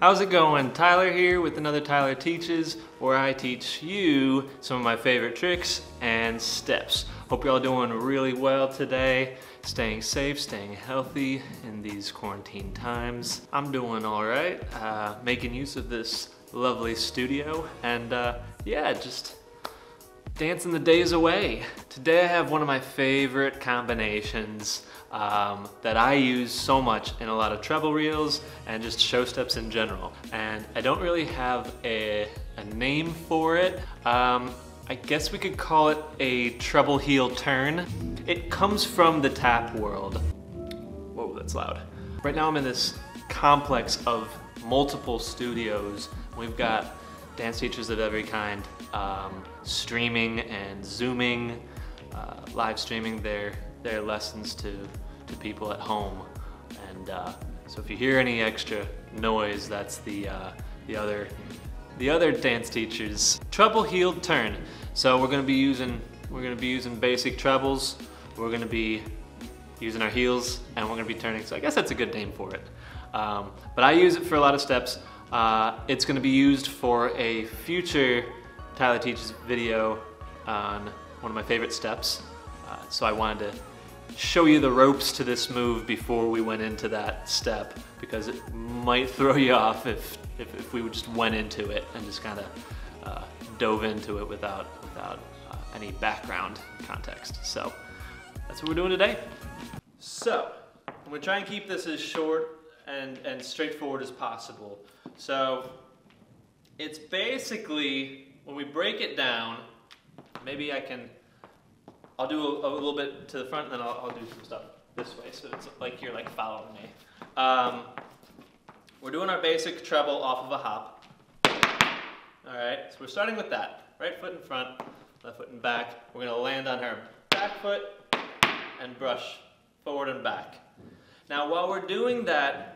How's it going? Tyler here with another Tyler Teaches, where I teach you some of my favorite tricks and steps. Hope you're all doing really well today, staying safe, staying healthy in these quarantine times. I'm doing all right, making use of this lovely studio, and yeah, just dancing the days away. Today I have one of my favorite combinations that I use so much in a lot of treble reels and just show steps in general. And I don't really have a name for it. I guess we could call it a treble heel turn. It comes from the tap world. Whoa, that's loud. Right now I'm in this complex of multiple studios. We've got dance teachers of every kind, streaming and zooming, live streaming their lessons to people at home. And so if you hear any extra noise, that's the other dance teachers. Treble heeled turn. So we're gonna be using basic trebles. We're gonna be using our heels, and we're gonna be turning. So I guess that's a good name for it. But I use it for a lot of steps. It's going to be used for a future Tyler Teaches video on one of my favorite steps. So I wanted to show you the ropes to this move before we went into that step, because it might throw you off if we just went into it and just kind of dove into it without any background context. So that's what we're doing today. So I'm going to try and keep this as short and straightforward as possible. So it's basically, when we break it down, maybe I'll do a little bit to the front, and then I'll do some stuff this way, so it's like you're like following me. We're doing our basic treble off of a hop. All right, so we're starting with that. Right foot in front, left foot in back. We're gonna land on our back foot and brush forward and back. Now while we're doing that,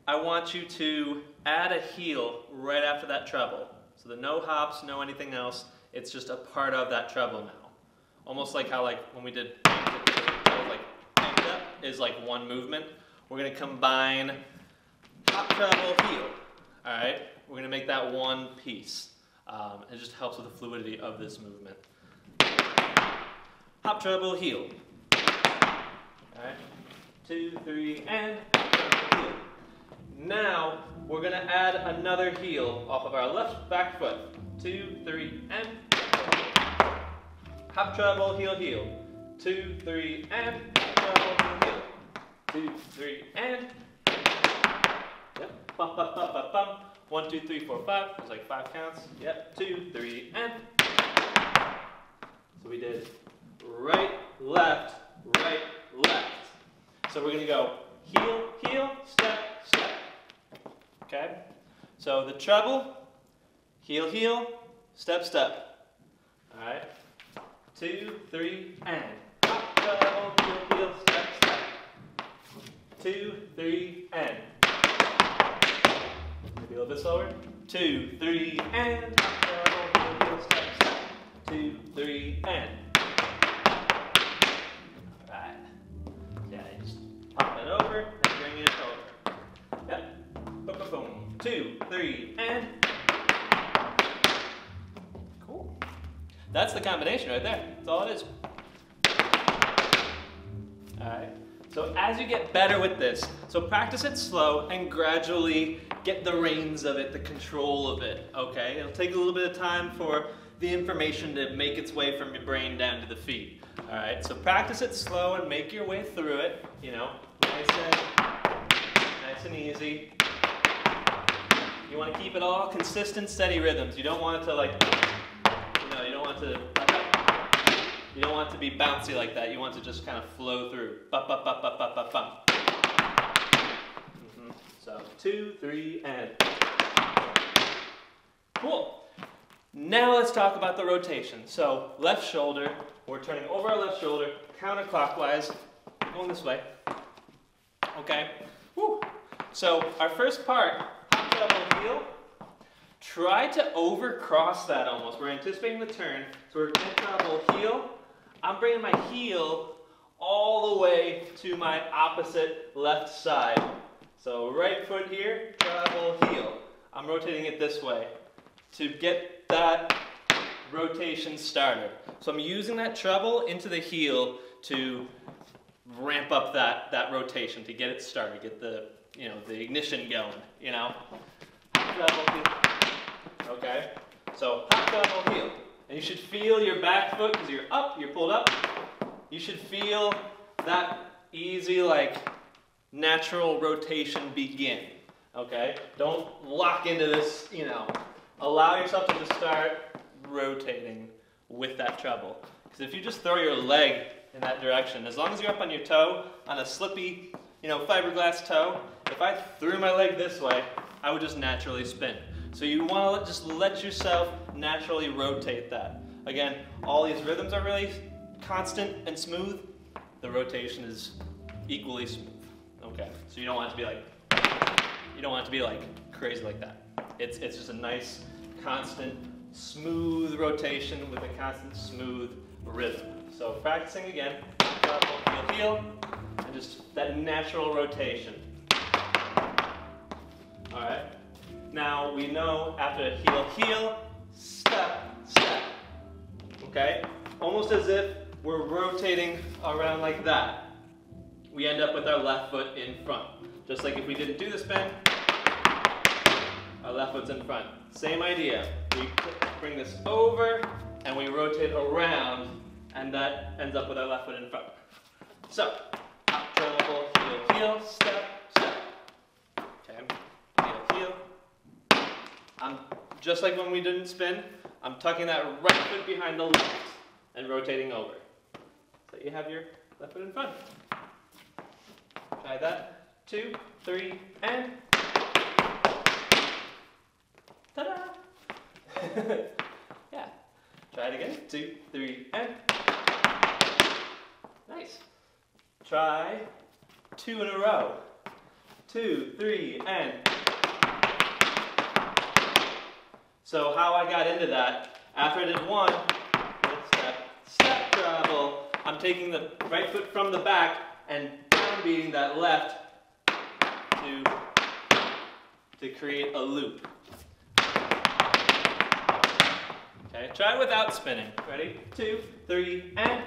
I want you to add a heel right after that treble. So the no hops, no anything else, it's just a part of that treble now. Almost like how when we did like up is like one movement. We're gonna combine hop, treble, heel. All right, we're gonna make that one piece. It just helps with the fluidity of this movement. Hop, treble, heel. All right, 2, 3, and hop, treble, heel. Now, we're going to add another heel off of our left back foot. 2, 3, and hop, treble, heel, heel. 2, 3, and hop, treble, heel, heel. 2, 3, and yep. Bump, bump, bump, bump, bump. 1, 2, 3, 4, 5. There's like 5 counts. Yep. 2, 3, and so we did right, left, right, left. So we're going to go heel, heel, step, step. Okay? So the treble, heel, heel, step, step. All right? 2, 3, and hop, treble, heel, heel, step, step. 2, 3, and maybe a little bit slower. 2, 3, and hop, treble, heel, heel, step, step. 2, 3, and. All right. Yeah, just pop it over and bring it over. Yep. Boom, boom, boom. 2, 3, and cool. That's the combination right there. That's all it is. All right. So as you get better with this, so practice it slow and gradually get the reins of it, the control of it. Okay. It'll take a little bit of time for the information to make its way from your brain down to the feet. All right. So practice it slow and make your way through it. You know, nice and easy. You want to keep it all consistent, steady rhythms. You don't want it to you don't want it to be bouncy like that. You want it to just kind of flow through. Bop, bop, bop, bop, bop, bop, bop. So 2, 3, and cool. Now let's talk about the rotation. So left shoulder, we're turning over our left shoulder counterclockwise, going this way. Okay. Woo. So our first part, hop, treble, heel. Try to overcross that almost. We're anticipating the turn, so we're going to treble, heel. I'm bringing my heel all the way to my opposite left side. So right foot here, treble, heel. I'm rotating it this way to get that rotation started. So I'm using that treble into the heel to ramp up that rotation, to get it started, get the, the ignition going, Treble, heel. Okay, so hop, treble, heel. And you should feel your back foot, because you're up, you're pulled up. You should feel that easy, natural rotation begin. Okay, don't lock into this, Allow yourself to just start rotating with that treble. Because if you just throw your leg in that direction, as long as you're up on your toe, on a slippy, fiberglass toe, if I threw my leg this way, I would just naturally spin. So you want to just let yourself naturally rotate that. Again, all these rhythms are really constant and smooth. The rotation is equally smooth. Okay, so you don't want it to be like crazy like that. It's just a nice, constant, smooth rotation with a constant, smooth rhythm. So practicing again, heel, heel, and just that natural rotation. All right. Now we know after heel, heel, step, step. Okay? Almost as if we're rotating around like that. We end up with our left foot in front. Just like if we didn't do the spin, our left foot's in front. Same idea. We bring this over and we rotate around, and that ends up with our left foot in front. So, up, treble, heel, heel, step, step. Okay, heel, heel. I'm just like when we didn't spin, I'm tucking that right foot behind the left and rotating over. So you have your left foot in front. Try that. 2, 3, and ta-da! Yeah. Try it again. 2, 3, and nice. Try 2 in a row. 2, 3, and so how I got into that, after I did 1, step, step, treble, I'm taking the right foot from the back and downbeating that left to create a loop. Okay, try it without spinning. Ready? 2, 3, and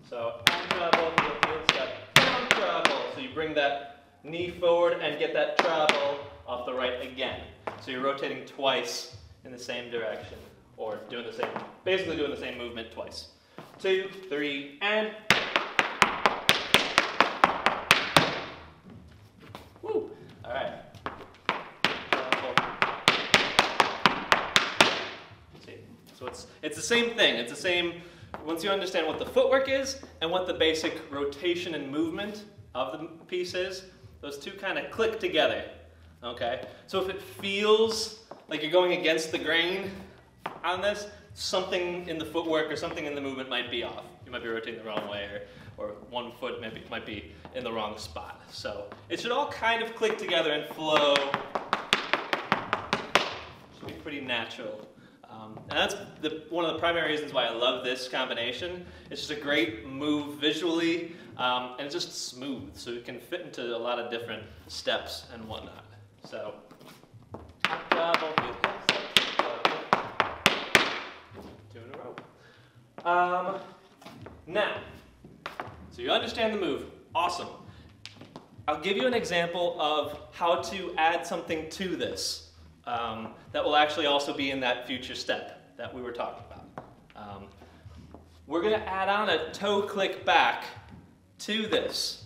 so down treble, heel, heel, step, down treble. So you bring that knee forward and get that treble off the right again. So you're rotating twice in the same direction, or basically doing the same movement twice. 2, 3, and woo! All right. See, so it's the same thing. It's the same. Once you understand what the footwork is and what the basic rotation and movement of the piece is, those two kind of click together. Okay. So if it feels like you're going against the grain on this, something in the footwork or something in the movement might be off. You might be rotating the wrong way, or one foot might be in the wrong spot. So it should all kind of click together and flow. It should be pretty natural. And that's one of the primary reasons why I love this combination. It's just a great move visually, and it's just smooth, so it can fit into a lot of different steps and whatnot. So, double, 2 in a row. Now, so you understand the move. Awesome. I'll give you an example of how to add something to this that will actually also be in that future step that we were talking about. We're going to add on a toe click back to this.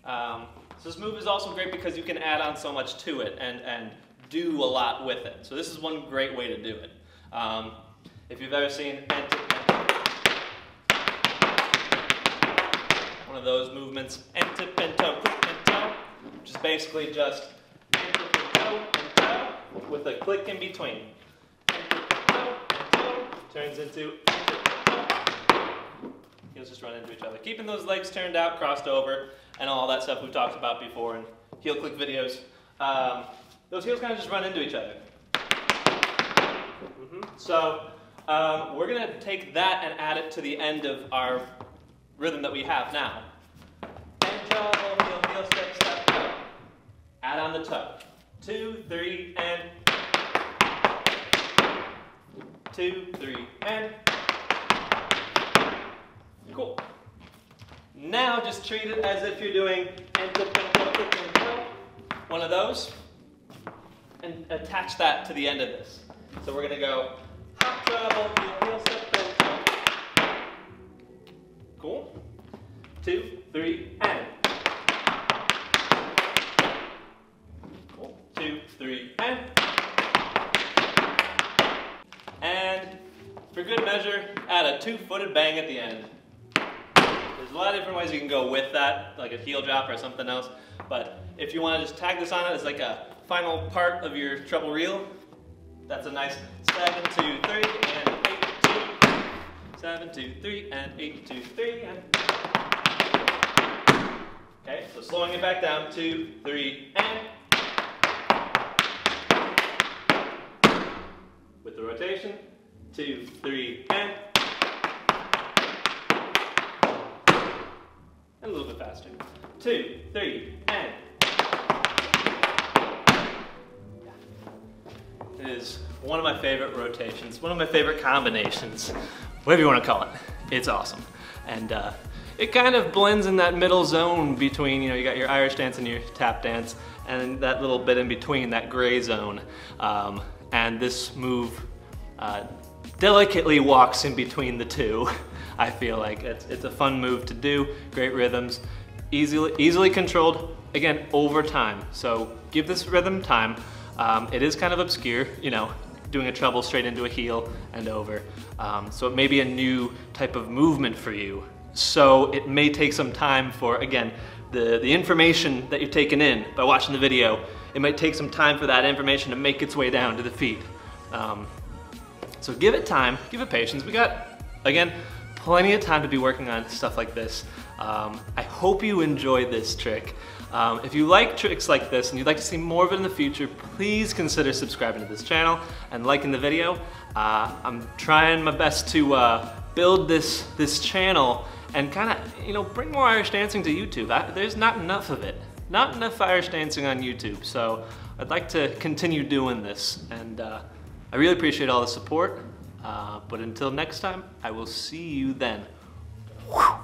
So this move is also great because you can add on so much to it and do a lot with it. So this is one great way to do it. If you've ever seen one of those movements, enter, pinto, pinto, which is basically just enter, pinto, pinto, with a click in between. Enter, pinto, pinto, turns into enter, pinto. Heels just run into each other. Keeping those legs turned out, crossed over, and all that stuff we've talked about before in heel click videos. Those heels kind of just run into each other. So we're going to take that and add it to the end of our rhythm that we have now. treble, heel, heel, step, step, go. Add on the toe. 2, 3, and 2, 3, and cool. Now just treat it as if you're doing one of those, and attach that to the end of this. So we're gonna go hop, treble, heel, heel, step, go. Cool. 2, 3, and. Cool. 2, 3, and. And for good measure, add a 2-footed bang at the end. There's a lot of different ways you can go with that, like a heel drop or something else. But if you want to just tag this on it as like a final part of your treble reel, that's a nice 7, 2, 3, and 8, 2. 7, 2, 3, and 8, 2, 3, and. Okay, so slowing it back down, 2, 3, and. With the rotation, 2, 3, and. And a little bit faster. 2, 3, and. It is one of my favorite rotations, one of my favorite combinations, whatever you want to call it. It's awesome. And it kind of blends in that middle zone between, you know, you got your Irish dance and your tap dance, and that little bit in between, that gray zone. And this move delicately walks in between the two. I feel like it's a fun move to do, great rhythms, easily controlled, again, over time. So give this rhythm time. It is kind of obscure, you know, doing a treble straight into a heel and over. So it may be a new type of movement for you. So it may take some time for, again, the information that you're taking in by watching the video. It might take some time for that information to make its way down to the feet. So give it time, give it patience. We got, again, plenty of time to be working on stuff like this. I hope you enjoy this trick. If you like tricks like this and you'd like to see more of it in the future, please consider subscribing to this channel and liking the video. I'm trying my best to build this channel and kind of, you know, bring more Irish dancing to YouTube. There's not enough of it. Not enough Irish dancing on YouTube, so I'd like to continue doing this, and I really appreciate all the support, but until next time, I will see you then. Whew.